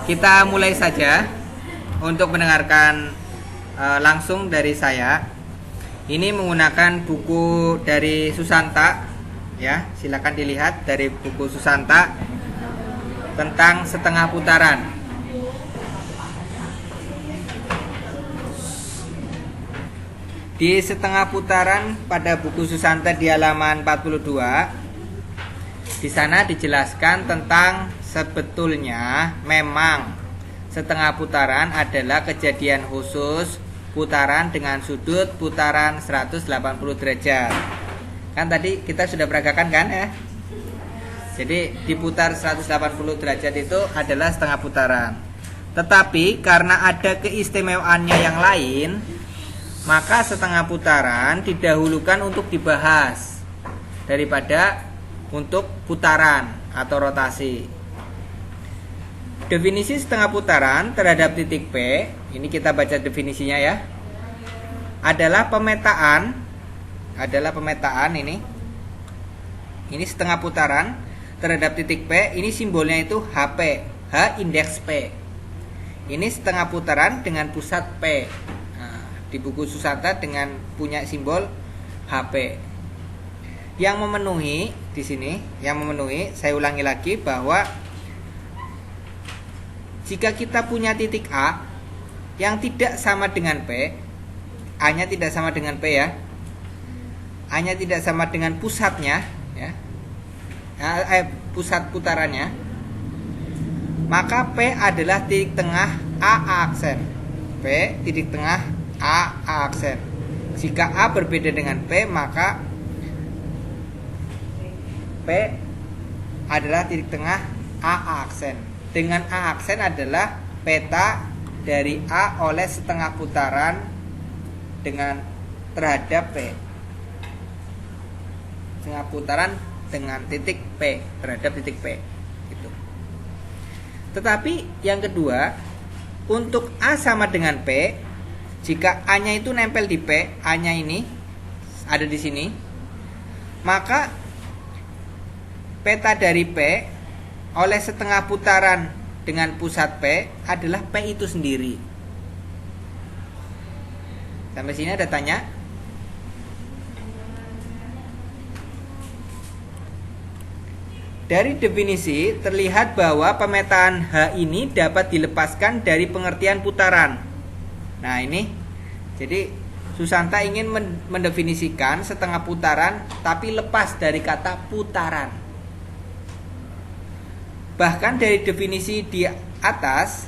Kita mulai saja untuk mendengarkan langsung dari saya. Ini menggunakan buku dari Susanta, ya. Silakan dilihat dari buku Susanta tentang setengah putaran. Di setengah putaran pada buku Susanta di halaman 42, di sana dijelaskan tentang sebetulnya memang setengah putaran adalah kejadian khusus putaran dengan sudut putaran 180 derajat. Kan tadi kita sudah peragakan kan ya? Jadi diputar 180 derajat itu adalah setengah putaran. Tetapi karena ada keistimewaannya yang lain, maka setengah putaran didahulukan untuk dibahas daripada untuk putaran atau rotasi. Definisi setengah putaran terhadap titik P, ini kita baca definisinya ya, adalah pemetaan ini. Ini setengah putaran terhadap titik P, ini simbolnya itu HP, H indeks P. Ini setengah putaran dengan pusat P. Di buku Susanta dengan punya simbol HP. Yang memenuhi di sini, saya ulangi lagi bahwa jika kita punya titik A yang tidak sama dengan P, A-nya tidak sama dengan P ya. A-nya tidak sama dengan pusatnya ya. Pusat putarannya. Maka P adalah titik tengah A aksen. P titik tengah A aksen. Jika A berbeda dengan P, maka P adalah titik tengah A aksen. Dengan A aksen adalah peta dari A oleh setengah putaran dengan terhadap P. Setengah putaran dengan titik P terhadap titik P. Gitu. Tetapi yang kedua, untuk A sama dengan P, jika A-nya itu nempel di P, A-nya ini ada di sini, maka peta dari P oleh setengah putaran dengan pusat P adalah P itu sendiri. Sampai sini ada tanya? Dari definisi terlihat bahwa pemetaan H ini dapat dilepaskan dari pengertian putaran. Nah ini, jadi Susanta ingin mendefinisikan setengah putaran tapi lepas dari kata putaran. Bahkan dari definisi di atas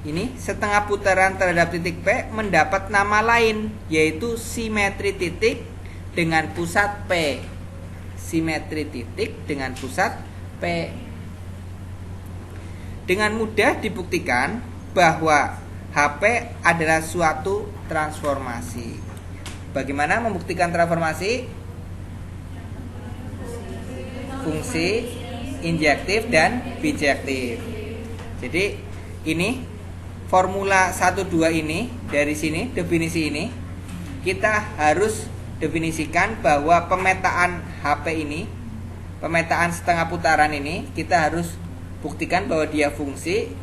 ini, setengah putaran terhadap titik P mendapat nama lain, yaitu simetri titik dengan pusat P. Simetri titik dengan pusat P. Dengan mudah dibuktikan bahwa HP adalah suatu transformasi. Bagaimana membuktikan transformasi? Fungsi injektif dan bijektif. Jadi ini formula 1 2 ini dari sini, definisi ini kita harus definisikan bahwa pemetaan HP ini, pemetaan setengah putaran ini, kita harus buktikan bahwa dia fungsi,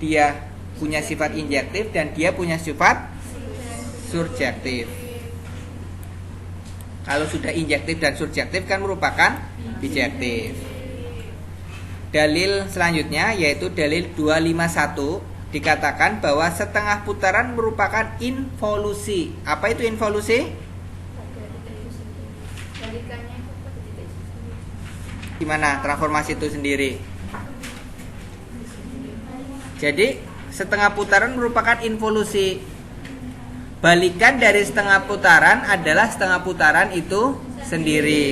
dia punya sifat injektif, dan dia punya sifat surjektif. Kalau sudah injektif dan surjektif kan merupakan bijektif. Dalil selanjutnya yaitu dalil 251, dikatakan bahwa setengah putaran merupakan involusi. Apa itu involusi? Gimana transformasi itu sendiri? Jadi setengah putaran merupakan involusi. Balikan dari setengah putaran adalah setengah putaran itu sendiri.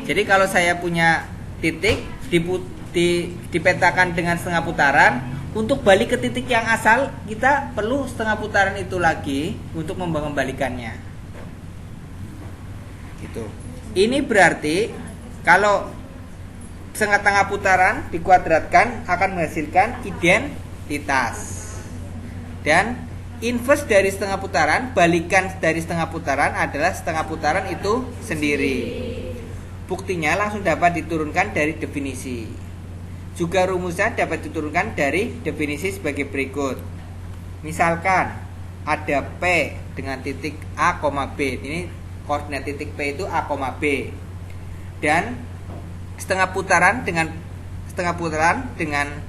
Jadi kalau saya punya titik dipetakan dengan setengah putaran, untuk balik ke titik yang asal kita perlu setengah putaran itu lagi untuk mengembalikannya. Gitu. Ini berarti kalau setengah putaran dikuadratkan akan menghasilkan identitas. Dan inverse dari setengah putaran, balikan dari setengah putaran adalah setengah putaran itu sendiri. Buktinya langsung dapat diturunkan dari definisi. Juga rumusnya dapat diturunkan dari definisi sebagai berikut. Misalkan ada P dengan titik A, B. Ini koordinat titik P itu A, B. Dan setengah putaran dengan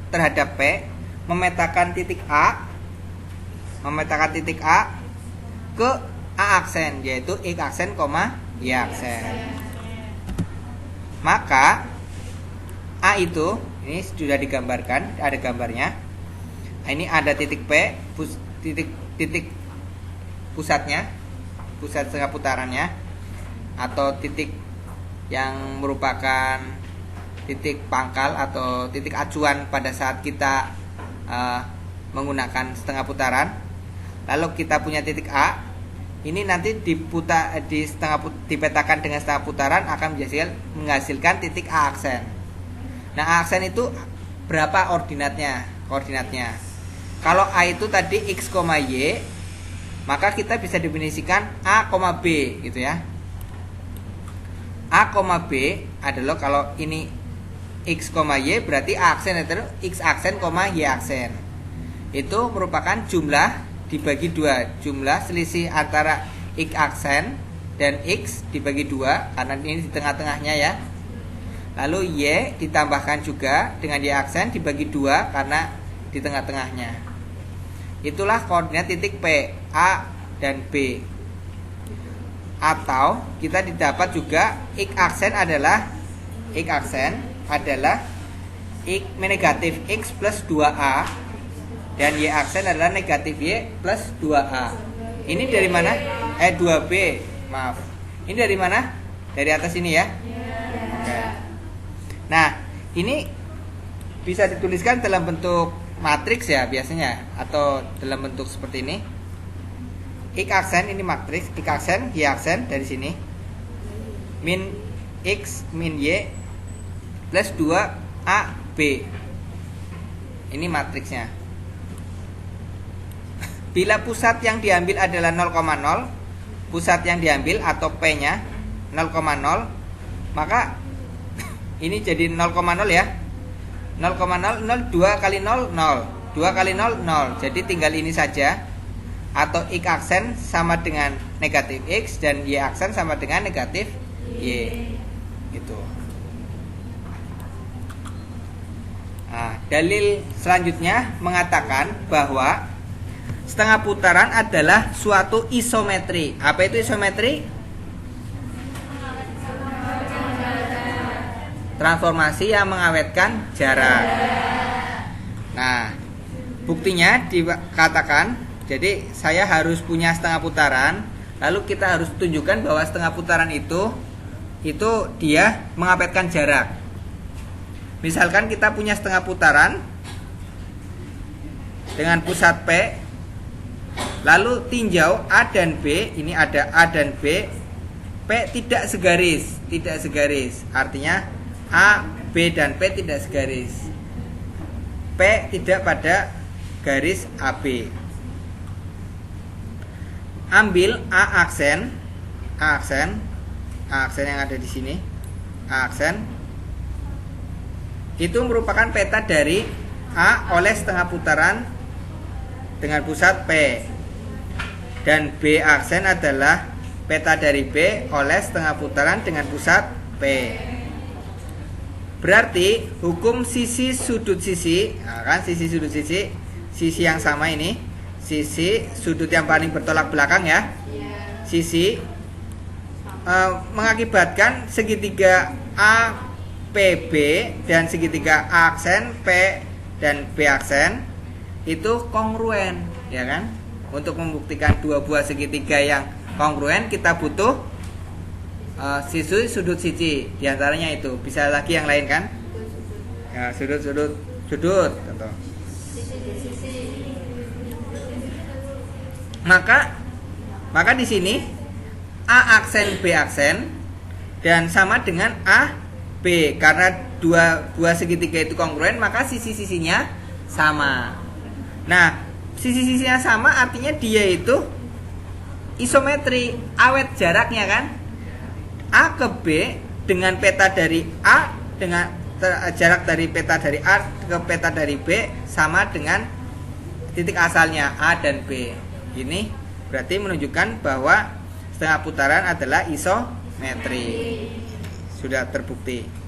terhadap P memetakan titik A ke A aksen, yaitu X aksen, Y aksen. Maka A itu ini sudah digambarkan, ada gambarnya. Ini ada titik P, titik pusatnya, pusat setengah putarannya, atau titik yang merupakan titik pangkal atau titik acuan pada saat kita menggunakan setengah putaran. Lalu kita punya titik A, ini nanti dipetakan dengan setengah putaran akan menghasilkan titik A aksen. Nah, A aksen itu berapa koordinatnya? Kalau A itu tadi X, Y, maka kita bisa definisikan A, B gitu ya. A, B adalah kalau ini X, Y berarti A aksen itu X aksen, Y aksen. Itu merupakan jumlah dibagi 2, jumlah selisih antara X aksen dan X dibagi 2 karena ini di tengah-tengahnya ya. Lalu Y ditambahkan juga dengan Y aksen dibagi 2 karena di tengah-tengahnya. Itulah koordinat titik P, A dan B. Atau kita didapat juga X aksen adalah X negatif X plus 2A dan Y aksen adalah negatif Y plus 2A. Ini dari mana? 2B, maaf. Ini dari mana? Dari atas ini ya. Oke. Nah, ini bisa dituliskan dalam bentuk matriks ya biasanya, atau dalam bentuk seperti ini. X aksen ini matriks, X aksen, Y aksen dari sini. Min X min Y plus 2AB. Ini matriksnya. Bila pusat yang diambil adalah 0,0, pusat yang diambil atau P-nya 0,0, maka ini jadi 0,0 ya. 0,0, 2 kali 0, 0. 2 kali 0, 0. Jadi tinggal ini saja. Atau X aksen sama dengan negatif X dan Y aksen sama dengan negatif Y. Gitu. Nah, dalil selanjutnya mengatakan bahwa setengah putaran adalah suatu isometri. Apa itu isometri? Transformasi yang mengawetkan jarak. Nah, buktinya dikatakan, jadi saya harus punya setengah putaran, lalu kita harus tunjukkan bahwa setengah putaran itu dia mengawetkan jarak. Misalkan kita punya setengah putaran dengan pusat P, lalu tinjau A dan B, ini ada A dan B, P tidak segaris, artinya A, B dan P tidak segaris. P tidak pada garis AB. Ambil A aksen yang ada di sini, A aksen itu merupakan peta dari A oleh setengah putaran dengan pusat P, dan B aksen adalah peta dari B oleh setengah putaran dengan pusat P. Berarti hukum sisi sudut sisi, nah kan sisi sudut sisi yang sama ini, sisi sudut yang paling bertolak belakang ya. Sisi mengakibatkan segitiga APB dan segitiga A aksen P dan B aksen itu kongruen, ya kan? Untuk membuktikan dua buah segitiga yang kongruen kita butuh sisi sudut sisi, diantaranya itu. Bisa lagi yang lain kan? Ya, sudut contoh. Maka di sini A aksen B aksen dan sama dengan A B, karena dua buah segitiga itu kongruen, maka sisi-sisinya sama. Nah, sisi-sisinya sama artinya dia itu isometri, awet jaraknya kan? A ke B dengan peta dari A dengan jarak dari peta dari A ke peta dari B sama dengan titik asalnya A dan B. Ini berarti menunjukkan bahwa setengah putaran adalah isometri. Sudah terbukti.